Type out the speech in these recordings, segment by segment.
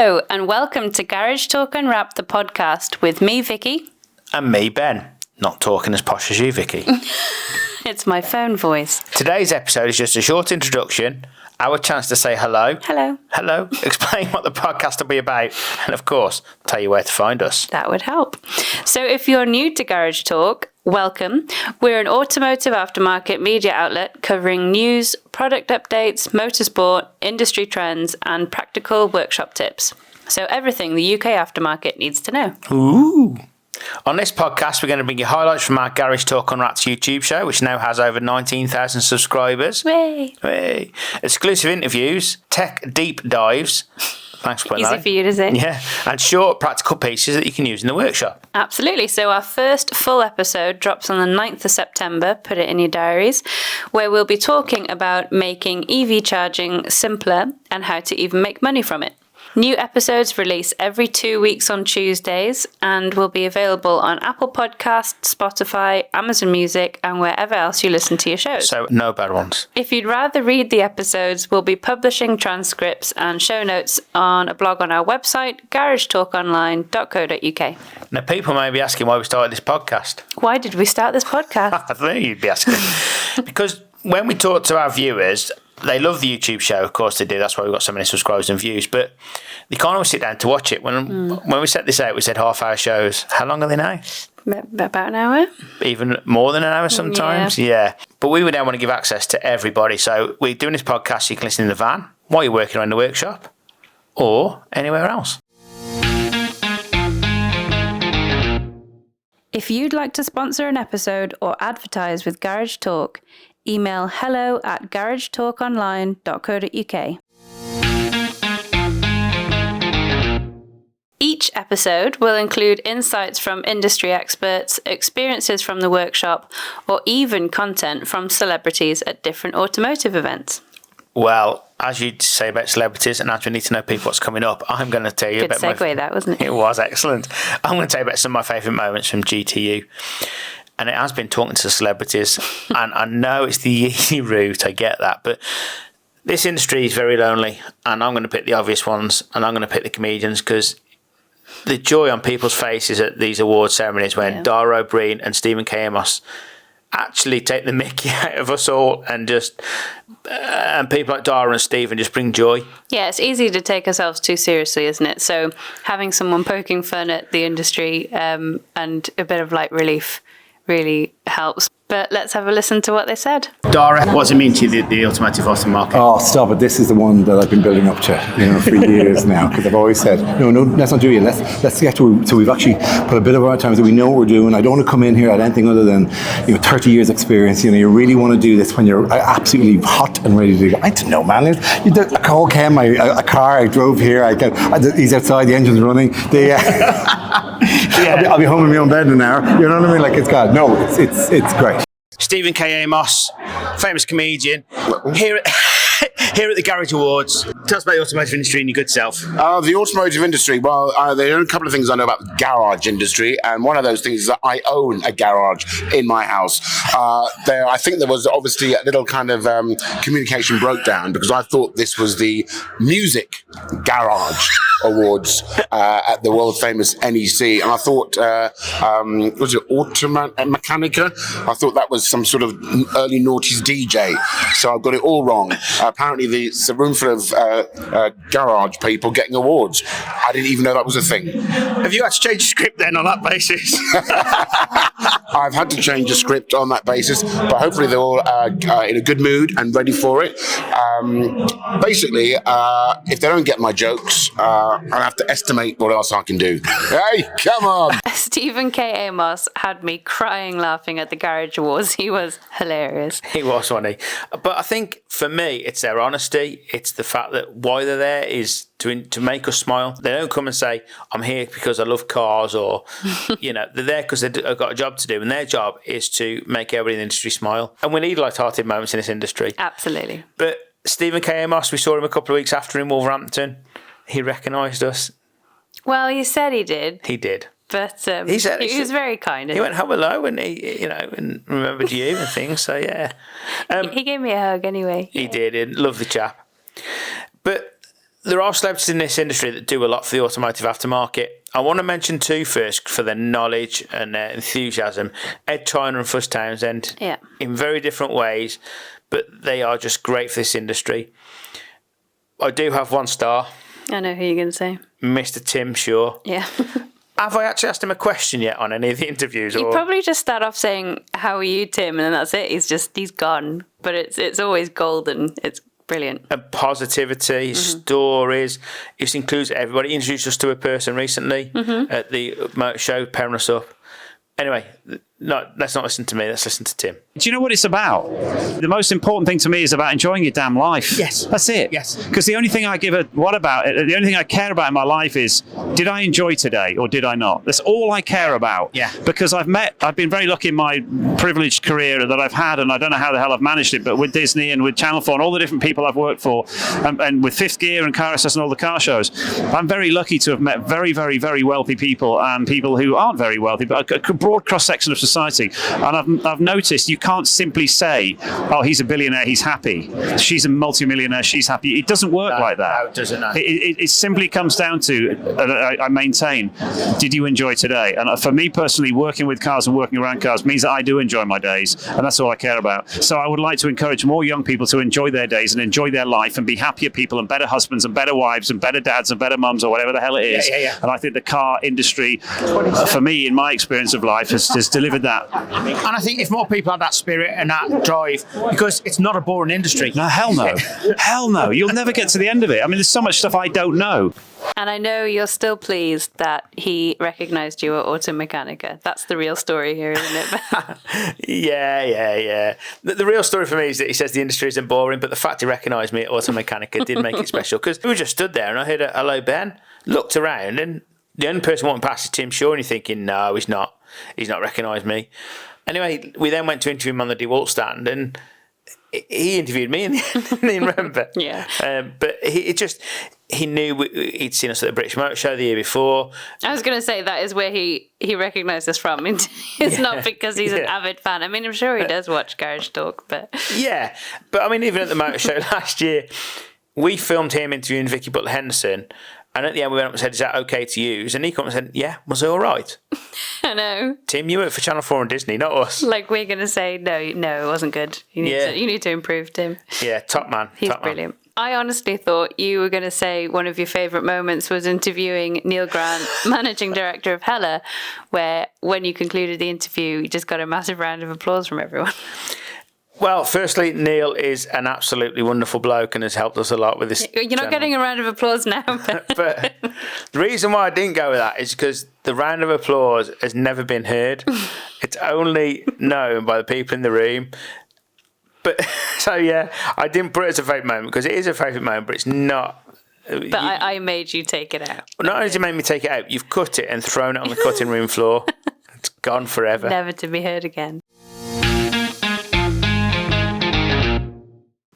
Hello and welcome to Garage Talk Unwrapped, the podcast with me, Vicky. And me, Ben. Not talking as posh as you, Vicky. It's my phone voice. Today's episode is just a short introduction, our chance to say hello. Hello. Hello. Explain what the podcast will be about. And of course, tell you where to find us. That would help. So if you're new to Garage Talk, welcome. We're an automotive aftermarket media outlet covering news, product updates, motorsport, industry trends, and practical workshop tips. So everything the UK aftermarket needs to know. Ooh. On this podcast, we're going to bring you highlights from our Garage Talk Unwrapped YouTube show, which now has over 19,000 subscribers. Way. Hey. Exclusive interviews, tech deep dives. Thanks for putting that. Easy for you to say. Yeah, and short practical pieces that you can use in the workshop. Absolutely. So our first full episode drops on the 9th of September. Put it in your diaries, where we'll be talking about making EV charging simpler and how to even make money from it. New episodes release every 2 weeks on Tuesdays and will be available on Apple Podcasts, Spotify, Amazon Music, and wherever else you listen to your shows. So no bad ones. If you'd rather read the episodes, we'll be publishing transcripts and show notes on a blog on our website, garagetalkonline.co.uk. Now, people may be asking why we started this podcast. Why did we start this podcast? I think you'd be asking. Because when we talk to our viewers, they love the YouTube show, of course they do. That's why we've got so many subscribers and views. But they can't always sit down to watch it. When we set this out, we said half-hour shows. How long are they now? About an hour. Even more than an hour sometimes? Yeah. But we would now want to give access to everybody. So we're doing this podcast so you can listen in the van while you're working around the workshop or anywhere else. If you'd like to sponsor an episode or advertise with Garage Talk, email hello@garagetalkonline.co.uk. Each episode will include insights from industry experts, experiences from the workshop, or even content from celebrities at different automotive events. Well, as you say about celebrities, and as we need to know people what's coming up, I'm going to tell you Good about segue, that wasn't it? It was excellent. I'm going to tell you about some of my favourite moments from GTU. And it has been talking to celebrities, and I know it's the easy route, I get that, but this industry is very lonely, and I'm going to pick the obvious ones, and I'm going to pick the comedians, because the joy on people's faces at these award ceremonies when Dara O'Brien and Stephen K. Amos actually take the mickey out of us all, and just and people like Dara and Stephen just bring joy. Yeah, it's easy to take ourselves too seriously, isn't it? So having someone poking fun at the industry and a bit of light relief really helps. But let's have a listen to what they said. Dara, what does it mean to you, the automotive aftermarket? Oh, stop it. This is the one that I've been building up to, for years now, because I've always said, no, let's not do it. Let's get to it. So we've actually put a bit of our time so we know what we're doing. I don't want to come in here at anything other than, 30 years experience. You really want to do this when you're absolutely hot and ready to go. I don't know, man. A call came, a car, I drove here, he's outside, the engine's running. I'll be home in my own bed in an hour. You know what I mean? Like, it's God. No, it's great. Stephen K. Amos, famous comedian, here at the Garage Awards. Tell us about the automotive industry and your good self. The automotive industry, well, there are a couple of things I know about the garage industry, and one of those things is that I own a garage in my house. I think there was obviously a little kind of communication broke down, because I thought this was the music garage awards at the world famous NEC, and I thought was it Automechanica? I thought that was some sort of early noughties DJ, so I've got it all wrong. Apparently it's a room full of garage people getting awards. I didn't even know that was a thing. Have you had to change your script then on that basis? I've had to change the script on that basis, but hopefully they're all in a good mood and ready for it. Basically, if they don't get my jokes, I'll have to estimate what else I can do. Hey, come on! Stephen K. Amos had me crying laughing at the Garage Awards. He was hilarious. He was funny. But I think for me, it's their honesty. It's the fact that why they're there is to make us smile. They don't come and say, I'm here because I love cars, or, they're there because they've got a job to do, and their job is to make everybody in the industry smile. And we need light-hearted moments in this industry. Absolutely. But Stephen K. Amos, we saw him a couple of weeks after in Wolverhampton. He recognised us. Well, he said he did. He did. But he was very kind. He went hello, and he, and remembered you and things. So yeah, he gave me a hug anyway. He did. Lovely chap. But There are celebrities in this industry that do a lot for the automotive aftermarket. I want to mention two first for their knowledge and their enthusiasm. Ed Tyner and Fuss Townsend, in very different ways, but they are just great for this industry. I do have one star. I know who you're going to say. Mr. Tim Shaw. Yeah. Have I actually asked him a question yet on any of the interviews? You probably just start off saying, "How are you, Tim?" and then that's it. He's gone. But it's always golden. It's brilliant. And positivity, stories. It includes everybody. He introduced us to a person recently at the motor show, pairing us up. Anyway, let's not listen to me. Let's listen to Tim. Do you know what it's about? The most important thing to me is about enjoying your damn life. Yes. That's it. Yes. Because the only thing I give a what about it, the only thing I care about in my life is, did I enjoy today or did I not? That's all I care about. Yeah. Because I've been very lucky in my privileged career that I've had, and I don't know how the hell I've managed it, but with Disney and with Channel 4 and all the different people I've worked for, and with Fifth Gear and Car Access and all the car shows, I'm very lucky to have met very, very, very wealthy people and people who aren't very wealthy, but a broad cross-section of society. And I've noticed you can't simply say, oh, he's a billionaire, he's happy. She's a multimillionaire, she's happy. It doesn't work like that. No, it doesn't. No. It simply comes down to, I maintain, did you enjoy today? And for me personally, working with cars and working around cars means that I do enjoy my days, and that's all I care about. So I would like to encourage more young people to enjoy their days and enjoy their life and be happier people and better husbands and better wives and better dads and better mums or whatever the hell it is. Yeah. And I think the car industry, for me, in my experience of life, has delivered that. And I think if more people have that spirit and that drive, because it's not a boring industry. No, hell no. Hell no. You'll never get to the end of it. I mean, there's so much stuff I don't know. And I know you're still pleased that he recognised you at Automechanica. That's the real story here, isn't it? Yeah. The real story for me is that he says the industry isn't boring, but the fact he recognised me at Automechanica did make it special, because we just stood there and I heard a hello, Ben, looked around, and the only person walking past is Tim Shaw, and you're thinking, no, he's not recognised me. Anyway, we then went to interview him on the DeWalt stand, and he interviewed me in the end, didn't he, remember? Yeah. But he knew he'd seen us at the British Motor Show the year before. I was going to say that is where he recognised us from. It's not because he's an avid fan. I mean, I'm sure he does watch Garage Talk, but... Yeah, but I mean, even at the Motor Show last year, we filmed him interviewing Vicky Butler-Henderson, and at the end we went up and said, is that okay to use? And he came and said, yeah, was it all right? I know. Tim, you work for Channel 4 and Disney, not us. Like, we're going to say, no, it wasn't good. You need to improve, Tim. Yeah, top man. He's brilliant. I honestly thought you were going to say one of your favourite moments was interviewing Neil Grant, managing director of Hella, where when you concluded the interview, you just got a massive round of applause from everyone. Well, firstly, Neil is an absolutely wonderful bloke and has helped us a lot with this. You're not getting a round of applause now. But the reason why I didn't go with that is because the round of applause has never been heard. It's only known by the people in the room. But so, yeah, I didn't put it as a favourite moment because it is a favourite moment, but it's not. But I made you take it out. Not only did you make me take it out, you've cut it and thrown it on the cutting room floor. It's gone forever. Never to be heard again.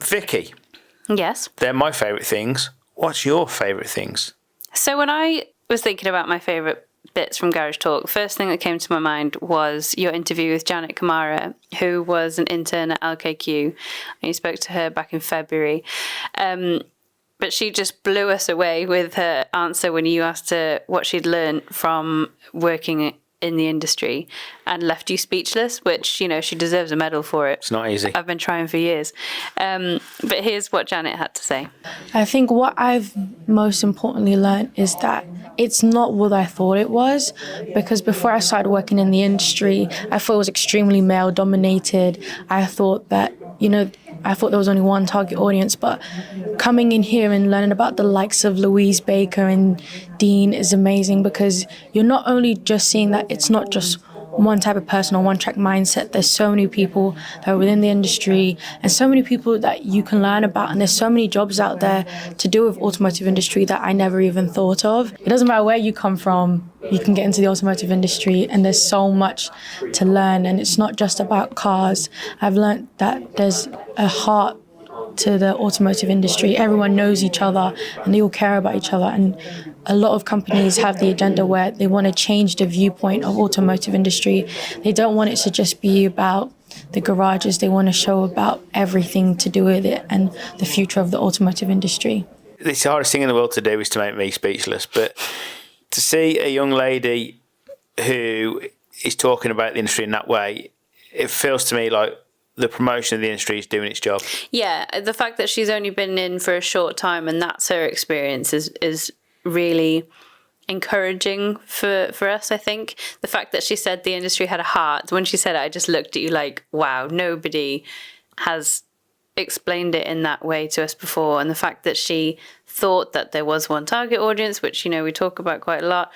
Vicky. Yes? They're my favourite things. What's your favourite things? So when I was thinking about my favourite bits from Garage Talk, the first thing that came to my mind was your interview with Janet Kamara, who was an intern at LKQ. And you spoke to her back in February. But she just blew us away with her answer when you asked her what she'd learned from working in the industry and left you speechless, which, she deserves a medal for it. It's not easy. I've been trying for years. But here's what Janet had to say. I think what I've most importantly learned is that it's not what I thought it was, because before I started working in the industry, I thought it was extremely male dominated. I thought that, I thought there was only one target audience, but coming in here and learning about the likes of Louise Baker and Dean is amazing, because you're not only just seeing that it's not just one type of person or one track mindset. There's so many people that are within the industry and so many people that you can learn about, and there's so many jobs out there to do with automotive industry that I never even thought of. It doesn't matter where you come from, you can get into the automotive industry, and there's so much to learn, and it's not just about cars. I've learned that there's a heart to the automotive industry. Everyone knows each other and they all care about each other, and a lot of companies have the agenda where they want to change the viewpoint of automotive industry. They don't want it to just be about the garages. They want to show about everything to do with it and the future of the automotive industry. It's the hardest thing in the world to do is to make me speechless. But to see a young lady who is talking about the industry in that way, it feels to me like the promotion of the industry is doing its job. Yeah, the fact that she's only been in for a short time and that's her experience is really encouraging for us, I think. The fact that she said the industry had a heart, when she said it, I just looked at you like, wow, nobody has explained it in that way to us before. And the fact that she thought that there was one target audience, which, you know, we talk about quite a lot,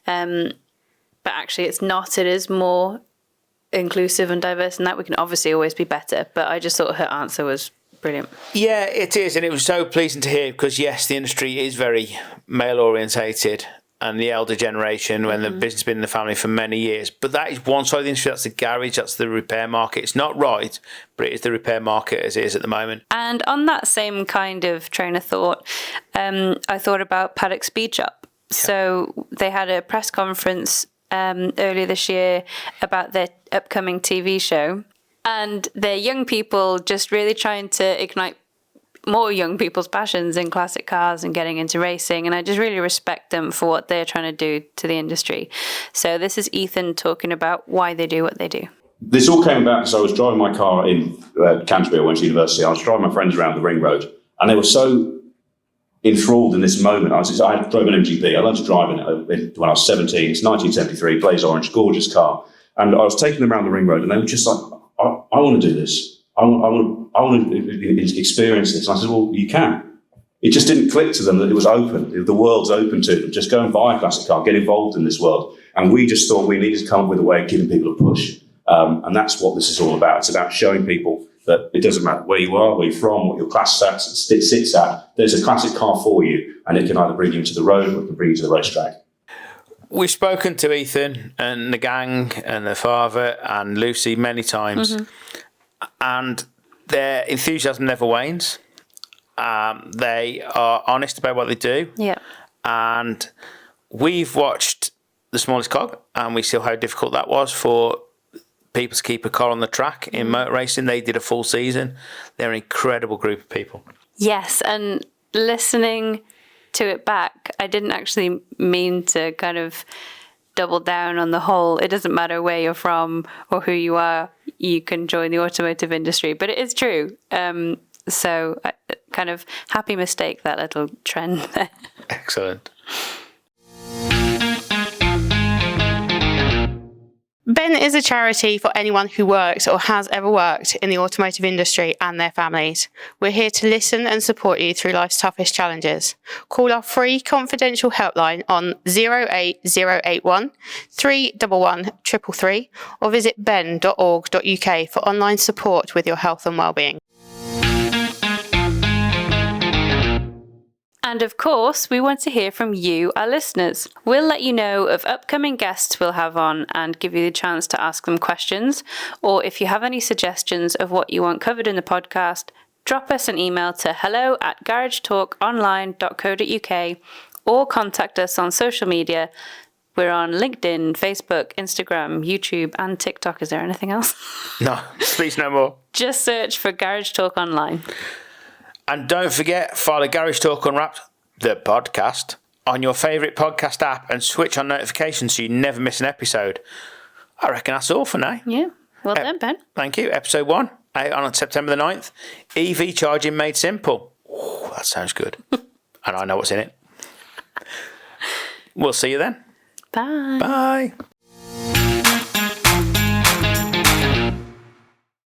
but actually it's not. It is more inclusive and diverse, and that we can obviously always be better. But I just thought her answer was brilliant. Yeah, it is. And it was so pleasing to hear because, yes, the industry is very male orientated and the elder generation when the business has been in the family for many years. But that is one side of the industry. That's the garage. That's the repair market. It's not right, but it is the repair market as it is at the moment. And on that same kind of train of thought, I thought about Paddock Speed Shop. Yeah. So they had a press conference earlier this year about their upcoming TV show. And they're young people just really trying to ignite more young people's passions in classic cars and getting into racing. And I just really respect them for what they're trying to do to the industry. So this is Ethan talking about why they do what they do. This all came about because I was driving my car in Canterbury. I went to university. I was driving my friends around the ring road. And they were so enthralled in this moment. I drove an MGB. I learned to drive it when I was 17. It's 1973, blaze orange, gorgeous car. And I was taking them around the ring road and they were just like, I want to do this. I want to experience this. And I said, well, you can. It just didn't click to them that it was open. The world's open to them. Just go and buy a classic car, get involved in this world. And we just thought we needed to come up with a way of giving people a push. And that's what this is all about. It's about showing people that it doesn't matter where you are, where you're from, what your class sits at. There's a classic car for you, and it can either bring you to the road or it can bring you to the racetrack. We've spoken to Ethan and the gang and their father and Lucy many times. And their enthusiasm never wanes. They are honest about what they do. Yeah. And we've watched The Smallest Cog and we saw how difficult that was for people to keep a car on the track in motor racing. They did a full season. They're an incredible group of people. Yes, and listening to it back, I didn't actually mean to kind of double down on the whole, it doesn't matter where you're from or who you are, you can join the automotive industry. But it is true. So kind of happy mistake, that little trend there. Excellent. Ben is a charity for anyone who works or has ever worked in the automotive industry and their families. We're here to listen and support you through life's toughest challenges. Call our free confidential helpline on 08081 311 333 or visit ben.org.uk for online support with your health and wellbeing. And of course, we want to hear from you, our listeners. We'll let you know of upcoming guests we'll have on and give you the chance to ask them questions. Or if you have any suggestions of what you want covered in the podcast, drop us an email to hello@garagetalkonline.co.uk or contact us on social media. We're on LinkedIn, Facebook, Instagram, YouTube, and TikTok. Is there anything else? No, please no more. Just search for Garage Talk Online. And don't forget, follow Garage Talk Unwrapped, the podcast, on your favourite podcast app and switch on notifications so you never miss an episode. I reckon that's all for now. Yeah. Well done, Ben. Thank you. Episode 1, out on September the 9th. EV charging made simple. Ooh, that sounds good. And I know what's in it. We'll see you then. Bye. Bye.